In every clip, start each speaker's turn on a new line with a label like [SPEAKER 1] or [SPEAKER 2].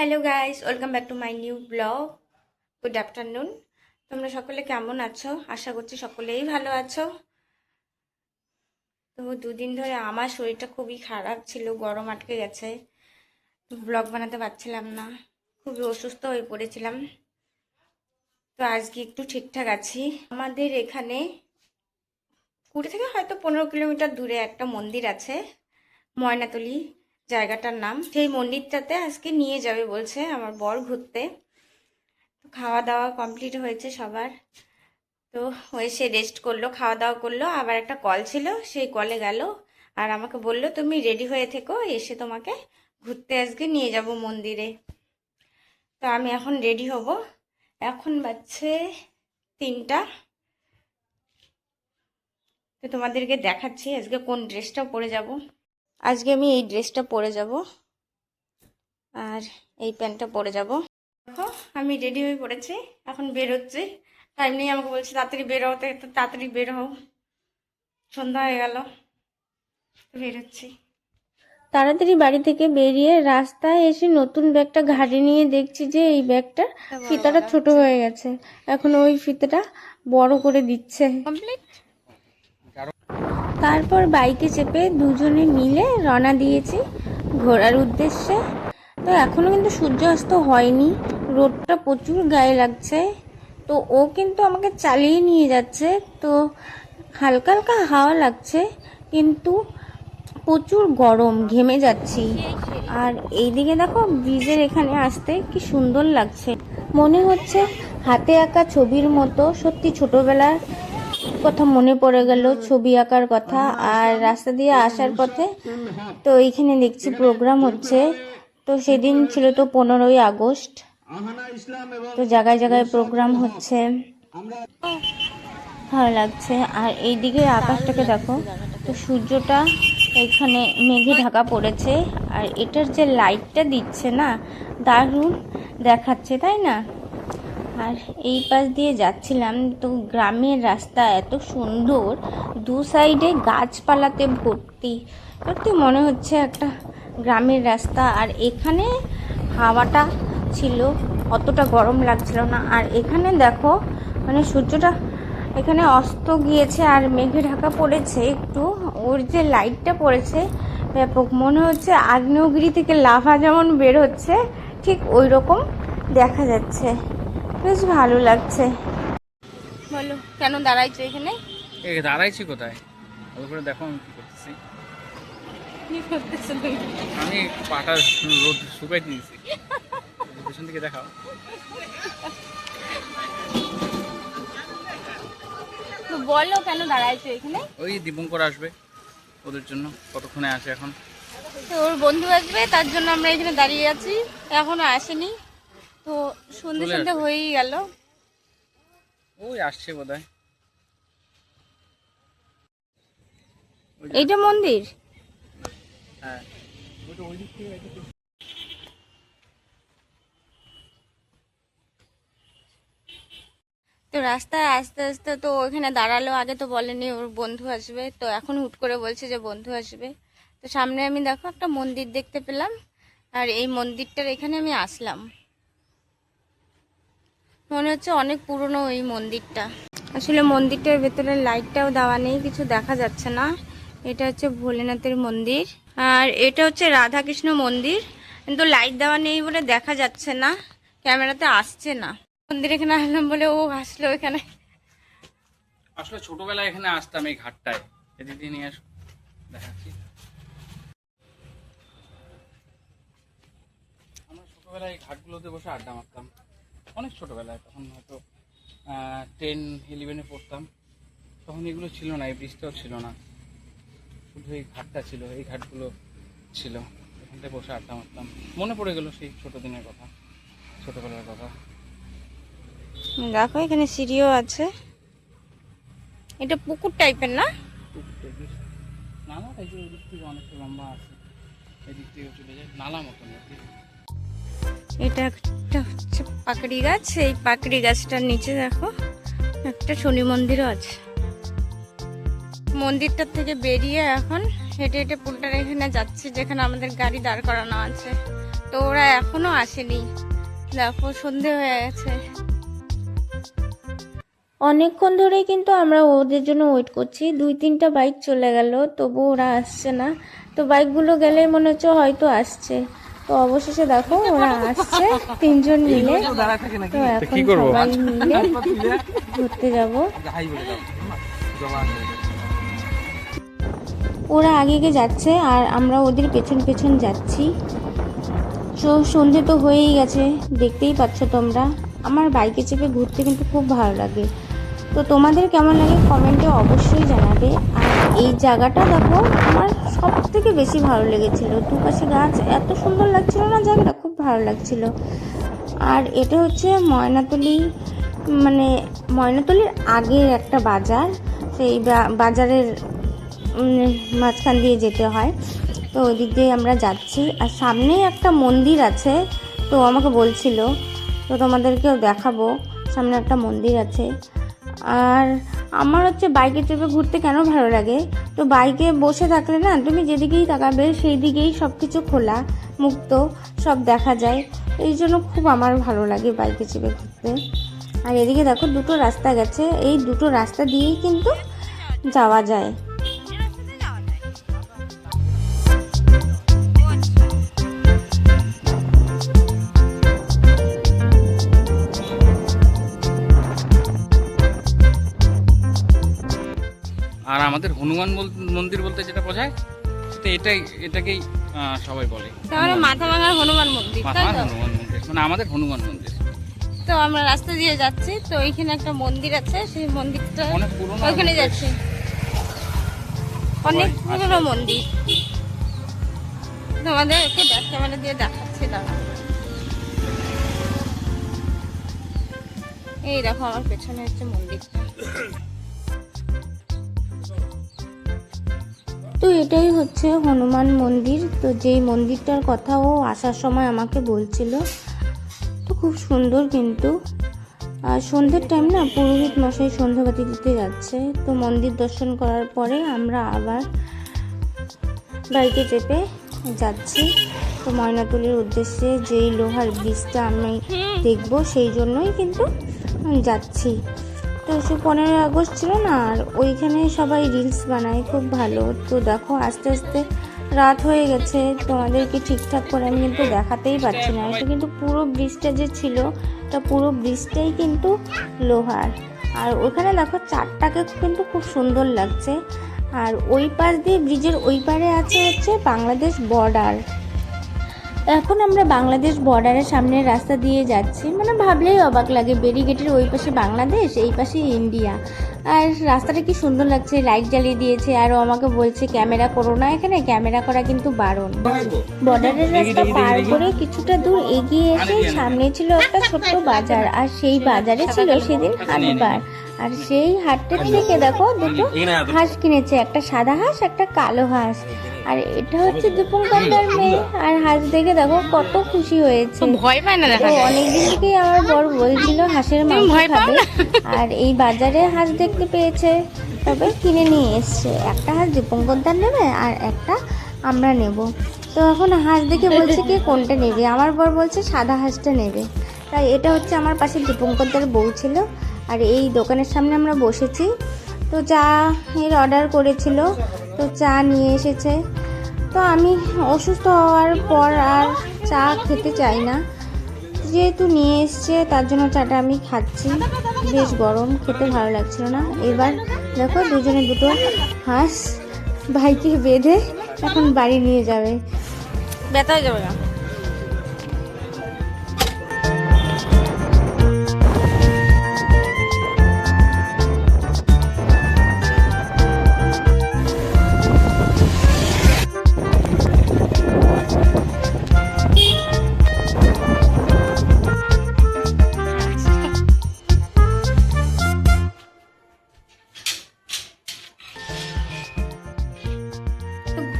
[SPEAKER 1] Hello guys, welcome back to my new blog. Good afternoon. তোমরা সকলে কেমন আছো? আশা করছি সকলেই ভালো আছো। তো দুদিন ধরে আমার শরীরটা খুবই খারাপ ছিল, গরম আটকে গেছে, ব্লগ বানাতে পারছিলাম না, খুবই অসুস্থ হয়ে পড়েছিলাম। তো আজকে একটু ঠিকঠাক আছি। আমাদের এখানে 20 থেকে হয়তো 15 কিলোমিটার দূরে একটা মন্দির আছে, ময়নাতলি জায়গাটার নাম। সেই মন্দিরটাতে আজকে নিয়ে যাবে বলছে আমার বর ঘুরতে। খাওয়া দাওয়া কমপ্লিট হয়েছে সবার। তো এসে রেস্ট করলো, খাওয়া দাওয়া করলো, আবার একটা কল ছিল, সেই কলে গেল আর আমাকে বলল তুমি রেডি হয়ে থেকো, এসে তোমাকে ঘুরতে আজকে নিয়ে যাব মন্দিরে। তো আমি এখন রেডি হব। এখন বাজছে 3টা। তো তোমাদেরকে দেখাচ্ছি আজকে কোন ড্রেসটা পরে যাব। আজকে আমি এই ড্রেসটা পরে যাব আর এই প্যান্টটা পরে যাব। দেখো আমি রেডি হয়ে পড়েছি, এখন বেরোচ্ছি। টাইম নেই, আমাকে বলছে তাড়াতাড়ি বের হতে, তাড়াতাড়ি বের হও, সন্ধ্যা হয়ে গেল। বেরোচ্ছি। তাড়াতাড়ি বাড়ি থেকে বেরিয়ে রাস্তায় এসে নতুন ব্যাগটা ঘাড়ে নিয়ে দেখছি যে এই ব্যাগটা ফিতাটা ছোট হয়ে গেছে, এখন ওই ফিতাটা বড় করে দিচ্ছে। তারপর বাইকে চেপে দুজনে মিলে রওনা দিয়েছি ঘোরার উদ্দেশ্যে। তো এখনো কিন্তু সূর্যাস্ত হয়নি, রোদটা প্রচুর গায়ে লাগছে। তো ও কিন্তু আমাকে চালিয়ে নিয়ে যাচ্ছে, তো হালকা হালকা হাওয়া লাগছে, কিন্তু প্রচুর গরম, ঘেমে যাচ্ছি। আর এইদিকে দেখো ব্রিজের এখানে আসতে কি সুন্দর লাগছে, মনে হচ্ছে হাতে আঁকা ছবির মতো। সত্যি ছোটবেলার কথা মনে পড়ে গেল, ছবি আঁকার কথা। আর রাস্তা দিয়ে আসার পথে তো এইখানে দেখছি প্রোগ্রাম হচ্ছে। তো সেদিন ছিল তো 15ই আগস্ট, তো জায়গায় জায়গায় প্রোগ্রাম হচ্ছে, ভালো লাগছে। আর এই দিকে আকাশটাকে দেখো, তো সূর্যটা এখানে মেঘে ঢাকা পড়েছে, আর এটার যে লাইটটা দিচ্ছে না, দারুণ দেখাচ্ছে, তাই না? আর এই পাশ দিয়ে যাচ্ছিলাম, তো গ্রামের রাস্তা এত সুন্দর, দু সাইডে গাছপালাতে ভর্তি, সত্যি মনে হচ্ছে একটা গ্রামের রাস্তা। আর এখানে হাওয়াটা ছিল, অতটা গরম লাগছিল না। আর এখানে দেখো মানে সূর্যটা এখানে অস্ত গিয়েছে আর মেঘে ঢাকা পড়েছে একটু, ওর যে লাইটটা পড়েছে ব্যাপক, মনে হচ্ছে আগ্নেয়গিরি থেকে লাভা যেমন বের হচ্ছে ঠিক ওই রকম দেখা যাচ্ছে, বেশ ভালো লাগছে। বলো কেন দাঁড়াইছো এখানে?
[SPEAKER 2] দাঁড়াইছি কোথায়? ভালো করে দেখো আমি কি করতেছি।
[SPEAKER 1] কি করতেছো তুমি?
[SPEAKER 2] আমি পাটা রোদ শুকাই দিয়েছি, পেছন থেকে দেখাও।
[SPEAKER 1] তো বলো কেন দাঁড়াইছো এখানে?
[SPEAKER 2] ওই দীপঙ্কর আসবে, ওদের জন্য কতক্ষণে আসে এখন।
[SPEAKER 1] তো ওর বন্ধু আসবে, তার জন্য আমরা এখানে দাঁড়িয়ে আছি, এখনো আসেনি। তো সন্ধ্যে সন্ধ্যে হয়েই গেল।
[SPEAKER 2] ওই আসছে বোধহয়।
[SPEAKER 1] এইটা মন্দির?
[SPEAKER 2] হ্যাঁ, ওইটা ওই দিক থেকে।
[SPEAKER 1] তো রাস্তায় আস্তে আস্তে তো ওখানে দাঁড়ালো, আগে তো বলেনি ওর বন্ধু আসবে, তো এখন হুট করে বলছে যে বন্ধু আসবে। তো সামনে আমি দেখো একটা মন্দির দেখতে পেলাম, আর এই মন্দিরটার এখানে আমি আসলাম। মনে হচ্ছে অনেক পুরনো এই মন্দিরটা। আসলে মন্দিরটার ভেতরে লাইটটাও দেওয়া নেই, কিছু দেখা যাচ্ছে না। এটা হচ্ছে ভোলেনাথের মন্দির, আর এটা হচ্ছে রাধাকৃষ্ণ মন্দির, কিন্তু লাইট দেওয়া নেই বলে দেখা যাচ্ছে না, ক্যামেরাতে আসছে না। মন্দির এখানে আসলাম বলে ও আসলো এখানে।
[SPEAKER 2] আসলে ছোটবেলায় এখানে আসতাম এই ঘাটটায়, এদিক দিয়ে নিয়ে আসো দেখাচ্ছি। আমরা ছোটবেলায় এই ঘাটগুলোতে বসে আড্ডা মারতাম, অনেক ছোটবেলায়, তখন হয়তো 10-11-এ পড়তাম। তখন এগুলো ছিল না, এই ব্রিজটাও ছিল না, শুধু এই ঘাটটা ছিল, এই ঘাটগুলো ছিল, এখানটায় বসে আড্ডা মারতাম। মনে পড়ে গেল সেই ছোট দিনের কথা, ছোটবেলার কথা।
[SPEAKER 1] দেখো এখানে সিঁড়িও আছে, এটা পুকুর টাইপের না?
[SPEAKER 2] নালা এই যে ওই দিক থেকে অনেকটা লম্বা আছে, এদিক থেকে চলে যায় নালা মতন।
[SPEAKER 1] এটা একটা হচ্ছে পাকড়ি গাছ, এই পাকড়ি গাছটার নিচে দেখো একটা শনি মন্দিরও আছে। মন্দিরটার থেকে বেরিয়ে এখন হেঁটে হেঁটে পুলটার এখানে যাচ্ছি, যেখানে আমাদের গাড়ি দাঁড় করানো আছে। তো ওরা এখনো আসেনি, দেখো সন্ধে হয়ে গেছে। অনেকক্ষণ ধরেই কিন্তু আমরা ওদের জন্য ওয়েট করছি, 2-3টা বাইক চলে গেল, তবু ওরা আসছে না। তো বাইকগুলো গেলে মনে হচ্ছে হয়তো আসছে। তো অবশেষে দেখো ওরা আসছে 3জন মিলে। তো এখন সবাই মিলে ঘুরতে যাব। ওরা আগে আগে যাচ্ছে আর আমরা ওদের পেছন পেছন যাচ্ছি। তো সন্ধে তো হয়েই গেছে, দেখতেই পাচ্ছ তোমরা। আমার বাইকে চেপে ঘুরতে কিন্তু খুব ভালো লাগে। তো তোমাদের কেমন লাগে কমেন্টে অবশ্যই জানাবে। আর এই জায়গাটা দেখো আমার সব থেকে বেশি ভালো লেগেছিল, দুপাশে গাছ, এত সুন্দর লাগছিল না জায়গাটা, খুব ভালো লাগছিল। আর এটা হচ্ছে ময়নাতলি, মানে ময়নাতলির আগের একটা বাজার, সেই বাজারের মাঝখান দিয়ে যেতে হয়। তো ওই দিক দিয়ে আমরা যাচ্ছি, আর সামনেই একটা মন্দির আছে। তো আমাকে বলছিল, তো তোমাদেরকেও দেখাবো, সামনে একটা মন্দির আছে। আর আমার হচ্ছে বাইকে চেপে ঘুরতে কেন ভালো লাগে, তো বাইকে বসে থাকলে না তুমি যেদিকেই তাকাবে সেই দিকেই সব কিছু খোলা মুক্ত সব দেখা যায়, এই জন্য খুব আমার ভালো লাগে বাইকে চেপে ঘুরতে। আর এদিকে দেখো দুটো রাস্তা গেছে, এই দুটো রাস্তা দিয়েই কিন্তু যাওয়া যায়।
[SPEAKER 2] আর আমাদের হনুমান মন্দির বলতে যেটা বোঝায় সেটা এটাকেই সবাই বলে,
[SPEAKER 1] তাহলে মাথা ভাঙার হনুমান মন্দির, তাই তো?
[SPEAKER 2] হনুমান মন্দির মানে আমাদের হনুমান মন্দির।
[SPEAKER 1] তো আমরা রাস্তা দিয়ে যাচ্ছি, তো এখানে একটা মন্দির আছে, সেই মন্দিরটা
[SPEAKER 2] অনেক পুরনো,
[SPEAKER 1] ওইখানে যাচ্ছি। অনেক পুরনো মন্দির, তোমাদেরকে ব্যাক ক্যামেরা দিয়ে দেখাচ্ছি, দাঁড়া। এই দেখো আমার পেছনে হচ্ছে মন্দিরটা। তো এটাই হচ্ছে হনুমান মন্দির। তো যেই মন্দিরটার কথা ও আসার সময় আমাকে বলছিল, তো খুব সুন্দর কিন্তু। আর সন্ধ্যের টাইম না, পুরোহিত মশাই সন্ধ্যাবাতি দিতে যাচ্ছে। তো মন্দির দর্শন করার পরে আমরা আবার বাইকে চেপে যাচ্ছি তো ময়নাতলির উদ্দেশ্যে। যেই লোহার ব্রিজটা আমি দেখবো সেই জন্যই কিন্তু যাচ্ছি। তো সে 15ই আগস্ট ছিল না, আর ওইখানে সবাই রিলস বানায়, খুব ভালো। তো দেখো আস্তে আস্তে রাত হয়ে গেছে, তোমাদেরকে ঠিকঠাক করে আমি কিন্তু দেখাতেই পারছি না। এটা কিন্তু পুরো ব্রিজটা যে ছিল, তা পুরো ব্রিজটাই কিন্তু লোহার। আর ওখানে দেখো চারটাকে কিন্তু খুব সুন্দর লাগছে। আর ওই পাশ দিয়ে, ব্রিজের ওই পারে আছে হচ্ছে বাংলাদেশ বর্ডার। এখন আমরা বাংলাদেশ বর্ডারের সামনের রাস্তা দিয়ে যাচ্ছি, মানে ভাবলেই অবাক লাগে, ব্যারিকেডের ওই পাশে বাংলাদেশ, এই পাশে ইন্ডিয়া। আর রাস্তাটা কি সুন্দর লাগছে, লাইট জ্বালিয়ে দিয়েছে। আর ও আমাকে বলছে ক্যামেরা করো না, এখানে ক্যামেরা করা কিন্তু বারণ। বর্ডারের রাস্তা পার করে কিছুটা দূর এগিয়ে এসে সামনে ছিল একটা ছোট্ট বাজার, আর সেই বাজারে ছিল সেদিন হাটবার। আর সেই হাটটা থেকে দেখো দুটো হাঁস কিনেছে, একটা সাদা হাঁস, একটা কালো হাঁস। আর এটা হচ্ছে দীপঙ্করদার মেয়ে, আর হাঁস দেখে দেখো কত খুশি হয়েছে। ভয় পায় না, দেখো অনেকদিন থেকেই আমার বর বলছিল হাঁসের মাংস খাবে, আর এই বাজারে হাঁস দেখতে পেয়েছে, তবে কিনে নিয়ে এসছে। একটা হাঁস দীপঙ্করদার নেবে আর একটা আমরা নেব। তো এখন হাঁস দেখে বলছে কি কোনটা নেবে, আমার বর বলছে সাদা হাঁসটা নেবে। তাই এটা হচ্ছে আমার পাশে দীপঙ্করদার বউ ছিল, আর এই দোকানের সামনে আমরা বসেছি। তো চা এর অর্ডার করেছিল, তো চা নিয়ে এসেছে। তো আমি অসুস্থ হওয়ার পর আর চা খেতে চাই না, যেহেতু নিয়ে এসছে তার জন্য চাটা আমি খাচ্ছি। বেশ গরম, খেতে ভালো লাগছিল না। এবার দেখো দুজনে দুটো হাঁস ভাইকে বেঁধে এখন বাড়ি নিয়ে যাবে, ব্যথা হয়ে যাবে না।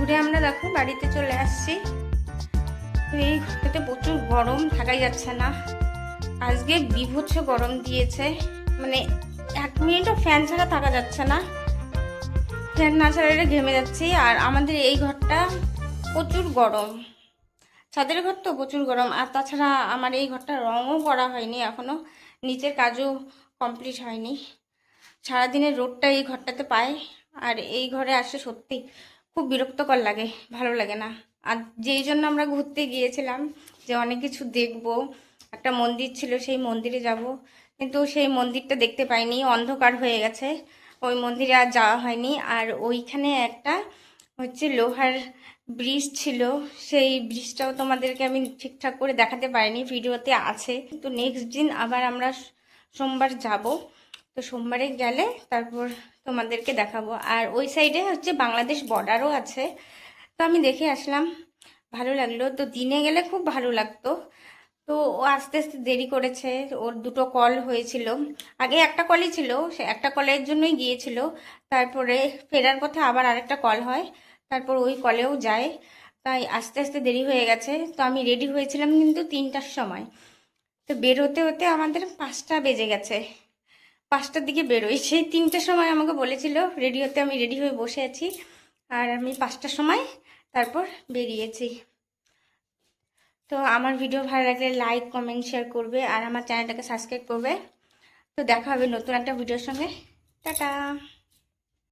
[SPEAKER 1] ঘুরে আমরা দেখো বাড়িতে চলে আসছি। তো এই ঘরটাতে প্রচুর গরম, থাকাই যাচ্ছে না। আজকে বিভৎস গরম দিয়েছে, মানে 1 মিনিটও ফ্যান ছাড়া থাকা যাচ্ছে না। ফ্যান না ছাড়া ঘেমে যাচ্ছি। আর আমাদের এই ঘরটা প্রচুর গরম, ছাদের ঘর তো প্রচুর গরম, আর তাছাড়া আমার এই ঘরটা রঙও করা হয়নি এখনো, নিচের কাজও কমপ্লিট হয়নি। সারাদিনের রোদটা এই ঘরটাতে পাই, আর এই ঘরে আসে সত্যি খুব বিরক্তকর লাগে, ভালো লাগে না। আর যেই জন্য আমরা ঘুরতে গিয়েছিলাম যে অনেক কিছু দেখবো, একটা মন্দির ছিল সেই মন্দিরে যাব, কিন্তু সেই মন্দিরটা দেখতে পাইনি, অন্ধকার হয়ে গেছে, ওই মন্দিরে আর যাওয়া হয়নি। আর ওইখানে একটা হচ্ছে লোহার ব্রিজ ছিল, সেই ব্রিজটাও তোমাদেরকে আমি ঠিকঠাক করে দেখাতে পারিনি, ভিডিওতে আছে। তো নেক্সট দিন আবার আমরা সোমবার যাব, তো সোমবারে গেলে তারপর তোমাদেরকে দেখাবো। আর ওই সাইডে হচ্ছে বাংলাদেশ বর্ডারও আছে, তো আমি দেখে আসলাম, ভালো লাগলো। তো দিনে গেলে খুব ভালো লাগতো, তো ও আস্তে আস্তে দেরি করেছে, ওর দুটো কল হয়েছিল, আগে একটা কলই ছিল, সে একটা কলের জন্যই গিয়েছিল, তারপরে ফেরার পথে আবার আরেকটা কল হয়, তারপর ওই কলেও যায়, তাই আস্তে আস্তে দেরি হয়ে গেছে। তো আমি রেডি হয়েছিলাম কিন্তু 3টার সময়, তো বের হতে হতে আমাদের 5টা বেজে গেছে, 5টার দিকে বেরোই, সেই 3টার সময় আমাকে বলেছিল রেডি হতে, আমি রেডি হয়ে বসে আছি, আর আমি 5টার সময় তারপর বেরিয়েছি। তো আমার ভিডিও ভালো লাগলে লাইক কমেন্ট শেয়ার করবে, আর আমার চ্যানেলটাকে সাবস্ক্রাইব করবে। তো দেখা হবে নতুন একটা ভিডিওর সঙ্গে। টাটা।